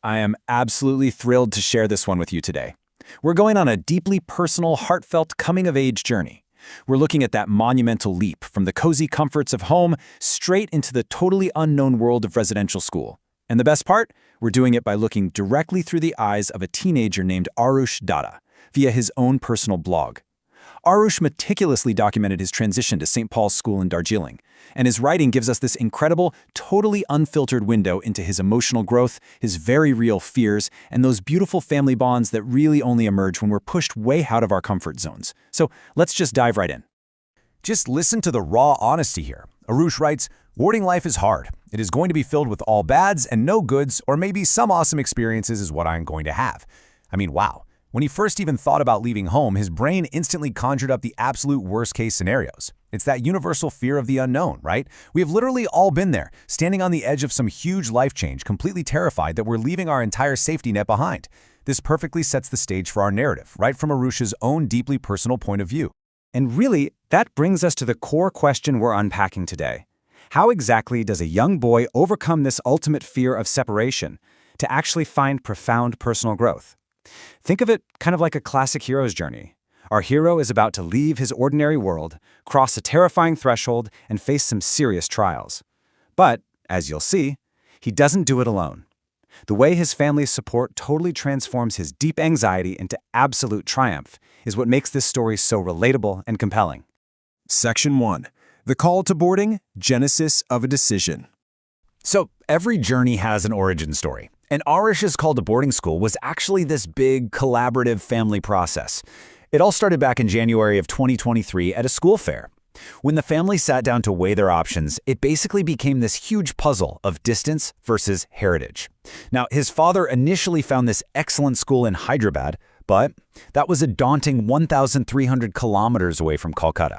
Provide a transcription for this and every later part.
I am absolutely thrilled to share this one with you today. We're going on a deeply personal, heartfelt coming-of-age journey. We're looking at that monumental leap from the cozy comforts of home straight into the totally unknown world of residential school. And the best part? We're doing it by looking directly through the eyes of a teenager named Aarush via his own personal blog. Aarush meticulously documented his transition to St. Paul's School in Darjeeling, and his writing gives us this incredible, totally unfiltered window into his emotional growth, his very real fears, and those beautiful family bonds that really only emerge when we're pushed way out of our comfort zones. So let's just dive right in. Just listen to the raw honesty here. Aarush writes, "Boarding life is hard. It is going to be filled with all bads and no goods, or maybe some awesome experiences is what I'm going to have." I mean, wow. When he first even thought about leaving home, his brain instantly conjured up the absolute worst-case scenarios. It's that universal fear of the unknown, right? We have literally all been there, standing on the edge of some huge life change, completely terrified that we're leaving our entire safety net behind. This perfectly sets the stage for our narrative, right from Arush's own deeply personal point of view. And really, that brings us to the core question we're unpacking today. How exactly does a young boy overcome this ultimate fear of separation to actually find profound personal growth? Think of it kind of like a classic hero's journey. Our hero is about to leave his ordinary world, cross a terrifying threshold, and face some serious trials. But, as you'll see, he doesn't do it alone. The way his family's support totally transforms his deep anxiety into absolute triumph is what makes this story so relatable and compelling. Section 1. The Call to Boarding, Genesis of a Decision. So, every journey has an origin story. And Aarush's call to boarding school was actually this big, collaborative family process. It all started back in January of 2023 at a school fair. When the family sat down to weigh their options, it basically became this huge puzzle of distance versus heritage. Now, his father initially found this excellent school in Hyderabad, but that was a daunting 1,300 kilometers away from Kolkata.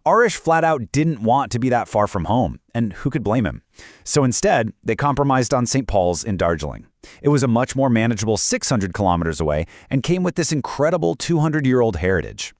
Aarush flat out didn't want to be that far from home, and who could blame him? So instead, they compromised on St. Paul's in Darjeeling. It was a much more manageable 600 kilometers away and came with this incredible 200-year-old heritage.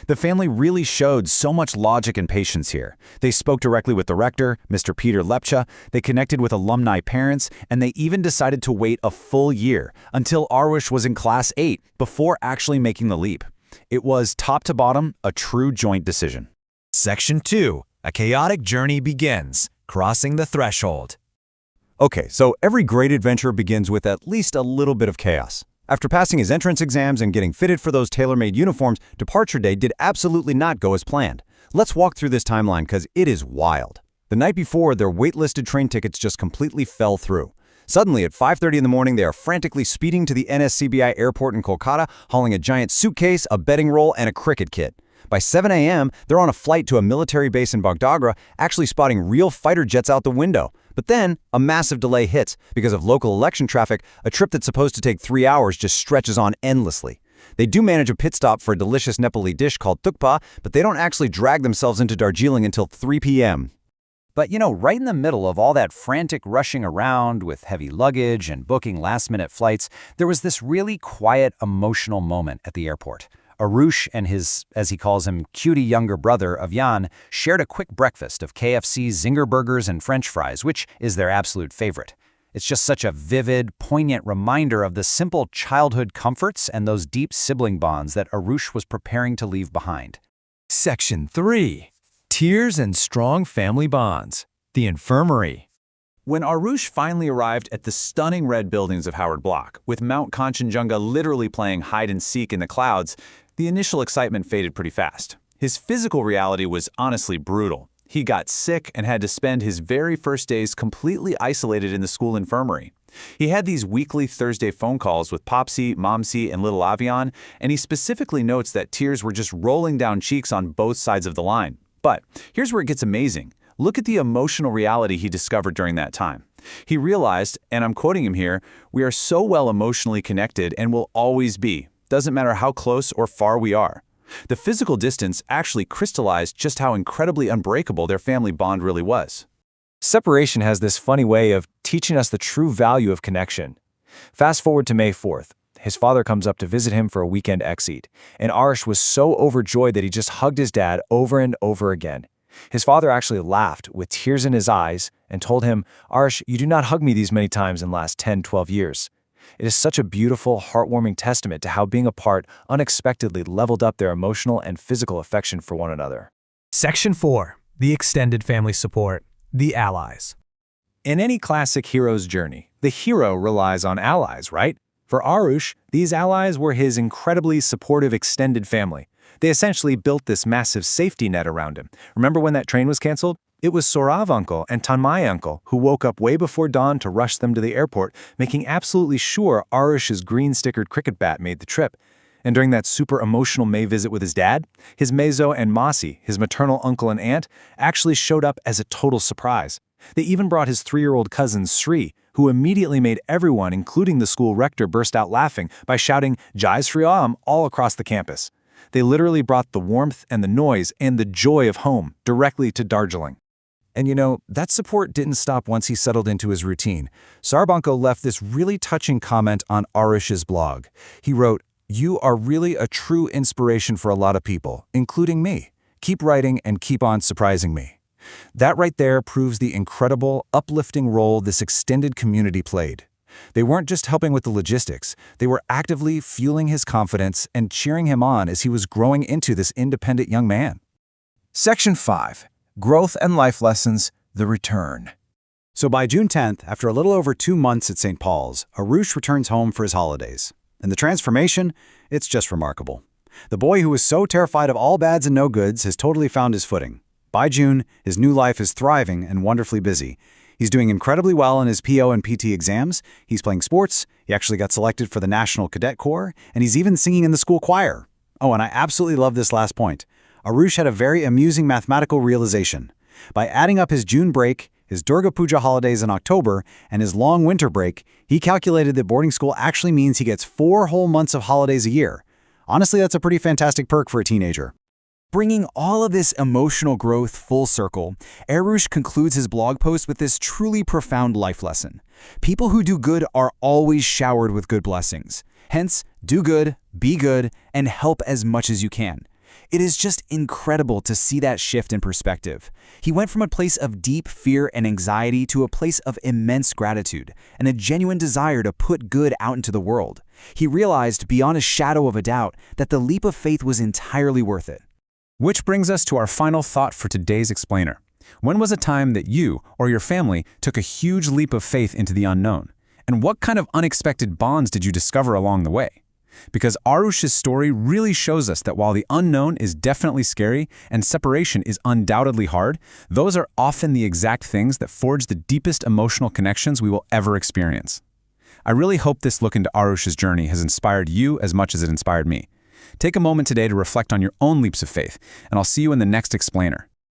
The family really showed so much logic and patience here. They spoke directly with the rector, Mr. Peter Lepcha, they connected with alumni parents, and they even decided to wait a full year until Aarush was in Class 8 before actually making the leap. It was, top to bottom, a true joint decision. Section 2. A chaotic journey begins, crossing the threshold. Okay, so every great adventure begins with at least a little bit of chaos. After passing his entrance exams and getting fitted for those tailor-made uniforms, departure day did absolutely not go as planned. Let's walk through this timeline because it is wild. The night before, their waitlisted train tickets just completely fell through. Suddenly, at 5:30 in the morning, they are frantically speeding to the NSCBI airport in Kolkata, hauling a giant suitcase, a bedding roll, and a cricket kit. By 7 a.m., they're on a flight to a military base in Bagdogra, actually spotting real fighter jets out the window. But then, a massive delay hits. Because of local election traffic, a trip that's supposed to take 3 hours just stretches on endlessly. They do manage a pit stop for a delicious Nepali dish called thukpa, but they don't actually drag themselves into Darjeeling until 3 p.m. But right in the middle of all that frantic rushing around with heavy luggage and booking last-minute flights, there was this really quiet, emotional moment at the airport. Aarush and his, as he calls him, cutie younger brother, Avyan, shared a quick breakfast of KFC zinger burgers and French fries, which is their absolute favorite. It's just such a vivid, poignant reminder of the simple childhood comforts and those deep sibling bonds that Aarush was preparing to leave behind. Section 3. Tears and Strong Family Bonds. The Infirmary. When Aarush finally arrived at the stunning red buildings of Howard Block, with Mount Kanchenjunga literally playing hide-and-seek in the clouds, the initial excitement faded pretty fast. His physical reality was honestly brutal. He got sick and had to spend his very first days completely isolated in the school infirmary. He had these weekly Thursday phone calls with Popsy, Momsy, and little Avian, and he specifically notes that tears were just rolling down cheeks on both sides of the line. But here's where it gets amazing. Look at the emotional reality he discovered during that time. He realized, and I'm quoting him here, "We are so well emotionally connected and will always be. Doesn't matter how close or far we are." The physical distance actually crystallized just how incredibly unbreakable their family bond really was. Separation has this funny way of teaching us the true value of connection. Fast forward to May 4th. His father comes up to visit him for a weekend exit, and Aarush was so overjoyed that he just hugged his dad over and over again. His father actually laughed with tears in his eyes and told him, "Aarush, you do not hug me these many times in the last 10, 12 years." It is such a beautiful, heartwarming testament to how being apart unexpectedly leveled up their emotional and physical affection for one another. Section 4. The extended family support. The allies. In any classic hero's journey, the hero relies on allies, right? For Aarush, these allies were his incredibly supportive extended family. They essentially built this massive safety net around him. Remember when that train was canceled? It was Sorav uncle and Tanmay uncle who woke up way before dawn to rush them to the airport, making absolutely sure Aarush's green-stickered cricket bat made the trip. And during that super emotional May visit with his dad, his Mezo and Masi, his maternal uncle and aunt, actually showed up as a total surprise. They even brought his 3-year-old cousin Sri, who immediately made everyone, including the school rector, burst out laughing by shouting Jai Sri Ram all across the campus. They literally brought the warmth and the noise and the joy of home directly to Darjeeling. And you know, that support didn't stop once he settled into his routine. Sarbanko left this really touching comment on Aarush's blog. He wrote, "You are really a true inspiration for a lot of people, including me. Keep writing and keep on surprising me." That right there proves the incredible, uplifting role this extended community played. They weren't just helping with the logistics, they were actively fueling his confidence and cheering him on as he was growing into this independent young man. Section 5. Growth and Life Lessons, The Return. So by June 10th, after a little over 2 months at St. Paul's, Aarush returns home for his holidays. And the transformation, it's just remarkable. The boy who was so terrified of all bads and no goods has totally found his footing. By June, his new life is thriving and wonderfully busy. He's doing incredibly well in his PO and PT exams, he's playing sports, he actually got selected for the National Cadet Corps, and he's even singing in the school choir. Oh, and I absolutely love this last point. Aarush had a very amusing mathematical realization. By adding up his June break, his Durga Puja holidays in October, and his long winter break, he calculated that boarding school actually means he gets 4 whole months of holidays a year. Honestly, that's a pretty fantastic perk for a teenager. Bringing all of this emotional growth full circle, Aarush concludes his blog post with this truly profound life lesson. People who do good are always showered with good blessings. Hence, do good, be good, and help as much as you can. It is just incredible to see that shift in perspective. He went from a place of deep fear and anxiety to a place of immense gratitude and a genuine desire to put good out into the world. He realized beyond a shadow of a doubt that the leap of faith was entirely worth it. Which brings us to our final thought for today's explainer. When was a time that you or your family took a huge leap of faith into the unknown? And what kind of unexpected bonds did you discover along the way? Because Aarush's story really shows us that while the unknown is definitely scary and separation is undoubtedly hard, those are often the exact things that forge the deepest emotional connections we will ever experience. I really hope this look into Aarush's journey has inspired you as much as it inspired me. Take a moment today to reflect on your own leaps of faith, and I'll see you in the next explainer.